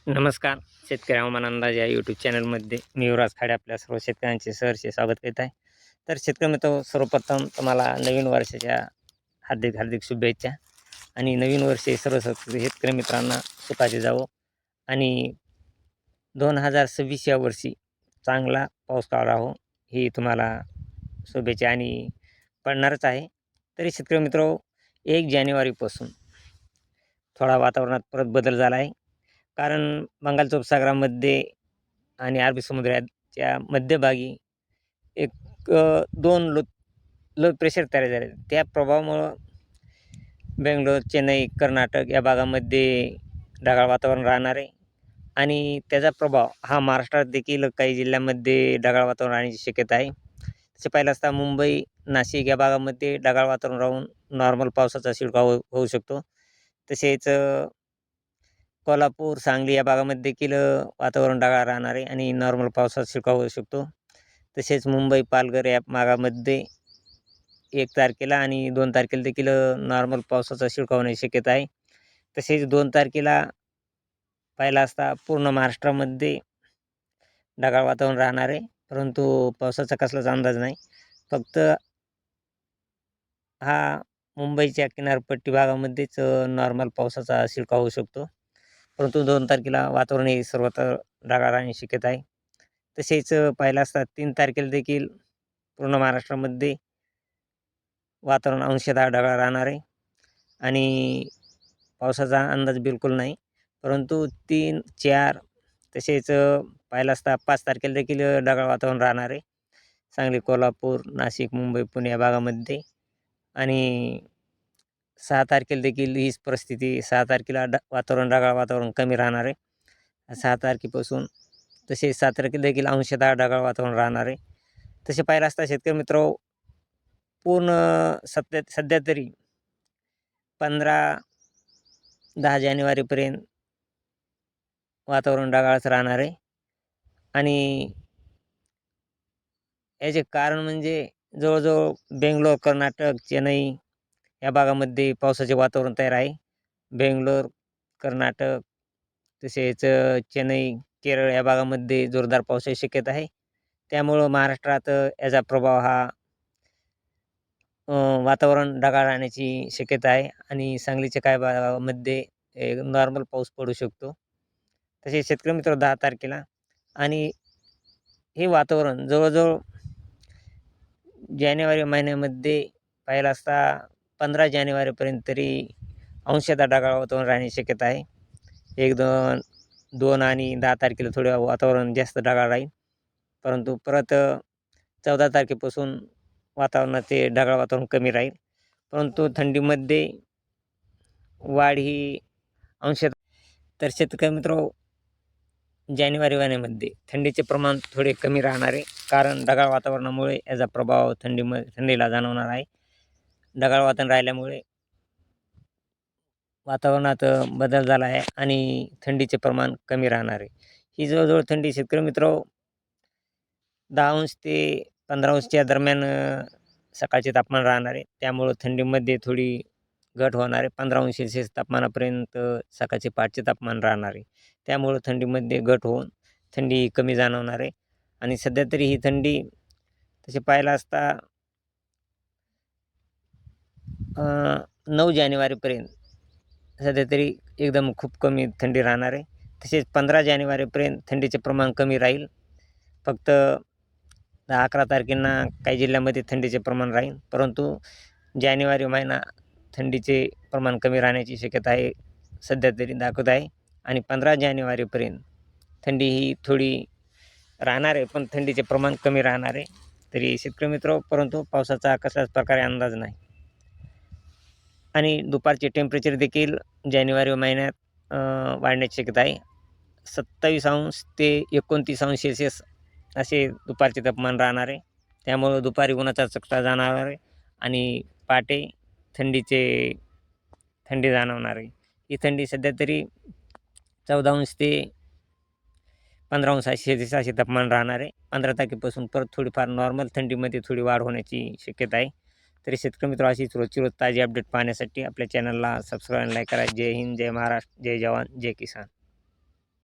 नमस्कार. शेतकरी हवामान अंदाज या यूट्यूब चॅनलमध्ये मी युवराज खाडे आपल्या सर्व शेतकऱ्यांचे सहर्ष स्वागत करीत आहे. तर शेतकरी मित्र, सर्वप्रथम तुम्हाला नवीन वर्षाच्या हार्दिक हार्दिक शुभेच्छा. आणि नवीन वर्ष सर्व शेतकरी मित्रांना सुखाचे जावो आणि 2026 या वर्षी चांगला पाऊस राहो ही तुम्हाला शुभेच्छा आणि पडणारच आहे. तरी शेतकरी मित्र, 1 जानेवारीपासून थोडा वातावरणात परत बदल झाला आहे. कारण बंगालच्या उपसागरामध्ये आणि अरबी समुद्राच्या मध्यभागी एक 2 लो प्रेशर तयार झाले. त्या प्रभावामुळं बेंगलोर, चेन्नई, कर्नाटक या भागामध्ये ढगाळ वातावरण राहणार आहे आणि त्याचा प्रभाव हा महाराष्ट्रात देखील काही जिल्ह्यांमध्ये ढगाळ वातावरण राहण्याची शक्यता आहे. तसे पाहिलं असता मुंबई, नाशिक या भागामध्ये ढगाळ वातावरण राहून नॉर्मल पावसाचा शिडकाव होऊ शकतो. तसेच कोल्हापूर, सांगली या भागामध्ये देखील वातावरण ढगाळ राहणार आहे आणि नॉर्मल पावसाचा शिडकाव होऊ शकतो. तसेच मुंबई, पालघर या भागामध्ये 1 तारखेला आणि 2 तारखेला देखील नॉर्मल पावसाचा शिडकाव होण्याची शक्यता आहे. तसेच 2 तारखेला पाहिला असता पूर्ण महाराष्ट्रामध्ये ढगाळ वातावरण राहणार आहे, परंतु पावसाचा कसलाच अंदाज नाही. फक्त हा मुंबईच्या किनारपट्टी भागामध्येच नॉर्मल पावसाचा शिडकाव होऊ शकतो. परंतु 2 तारखेला वातावरण हे सर्वत्र ढगाळ राहण्याची शक्यता आहे. तसेच पाहिलं असता 3 तारखेला देखील पूर्ण महाराष्ट्रामध्ये वातावरण अंशतः ढगाळ राहणार आहे आणि पावसाचा अंदाज बिलकुल नाही. परंतु 3, 4 तसेच पाहिलं असता 5 तारखेला देखील ढगाळ वातावरण राहणार आहे. सांगली, कोल्हापूर, नाशिक, मुंबई, पुणे या भागामध्ये आणि 6 तारखेला देखील हीच परिस्थिती. 6 तारखेला वातावरण ढगाळ वातावरण कमी राहणार आहे. 6 तारखेपासून तसेच 7 तारखेला देखील अंशतः ढगाळ वातावरण राहणार आहे. तसे पाहिलं असता शेतकरी मित्र, पूर्ण सध्या तरी 15-10 जानेवारीपर्यंत वातावरण ढगाळच राहणार आहे आणि याचे कारण म्हणजे जवळजवळ बेंगलोर, कर्नाटक, चेन्नई या भागामध्ये पावसाचे वातावरण तयार आहे. बेंगलोर, कर्नाटक तसेच चेन्नई, केरळ या भागामध्ये जोरदार पावसाची शक्यता आहे. त्यामुळं महाराष्ट्रात याचा प्रभाव हा वातावरण ढगाळ राहण्याची शक्यता आहे आणि सांगलीच्या काही भागामध्ये नॉर्मल पाऊस पडू शकतो. तसेच शेतकरी मित्र 10 तारखेला आणि हे वातावरण जवळजवळ जानेवारी महिन्यामध्ये पाहिलं असता 15 जानेवारीपर्यंत तरी अंशतः ढगाळ वातावरण राहण्याची शक्यता आहे. 2 आणि 10 तारखेला थोडं वातावरण जास्त ढगाळ राहील. परंतु परत 14 तारखेपासून वातावरणात ते ढगाळ वातावरण कमी राहील. परंतु थंडीमध्ये वाढ ही अंशतः. तर शेतकरी मित्र, जानेवारी महिन्यामध्ये थंडीचे प्रमाण थोडे कमी राहणार आहे, कारण ढगाळ वातावरणामुळे याचा प्रभाव थंडीला जाणवणार आहे. ढगाळ वातावरण राहिल्यामुळे वातावरणात बदल झाला आहे आणि थंडीचे प्रमाण कमी राहणार आहे. ही जवळजवळ थंडी शेतकरी मित्र 10 ते 15 दरम्यान सकाळचे तापमान राहणार आहे. त्यामुळं थंडीमध्ये थोडी घट होणार आहे. 15 तापमानापर्यंत सकाळचे पहाटचे तापमान राहणार आहे. त्यामुळं थंडीमध्ये घट होऊन थंडी कमी जाणवणार आहे आणि सध्या तरी ही थंडी तसे पाहायला असता 9 जानेवारीपर्यंत सध्या तरी एकदम खूप कमी थंडी राहणार आहे. तसेच 15 जानेवारीपर्यंत थंडीचे प्रमाण कमी राहील. फक्त 10-11 तारखेंना काही जिल्ह्यामध्ये थंडीचे प्रमाण राहील. परंतु जानेवारी महिना थंडीचे प्रमाण कमी राहण्याची शक्यता आहे सध्या तरी दाखवत आहे आणि 15 जानेवारीपर्यंत थंडी ही थोडी राहणार आहे, पण थंडीचे प्रमाण कमी राहणार आहे. तरी शेतकरी मित्र, परंतु पावसाचा कसल्याच प्रकारे अंदाज नाही आणि दुपारचे टेम्परेचर देखील जानेवारी महिन्यात वाढण्याची शक्यता आहे. 27 ते 29 सेल्सिअस असे दुपारचे तापमान राहणार आहे. त्यामुळं दुपारी उन्हाचा चकटा जाणवणार आहे आणि पहाटे थंडी जाणवणार आहे. ही थंडी सध्या तरी 14 ते 15 सेल्सिअस असे तापमान राहणार आहे. 15 तारखेपासून परत थोडीफार नॉर्मल थंडीमध्ये थोडी वाढ होण्याची शक्यता आहे. तरी शेतकरी मित्र, अशीच रोजची रोज ताजी अपडेट पाहण्यासाठी आपल्या चॅनलला सबस्क्राईब आणि लाईक करा. जय हिंद, जय महाराष्ट्र, जय जवान, जय किसान.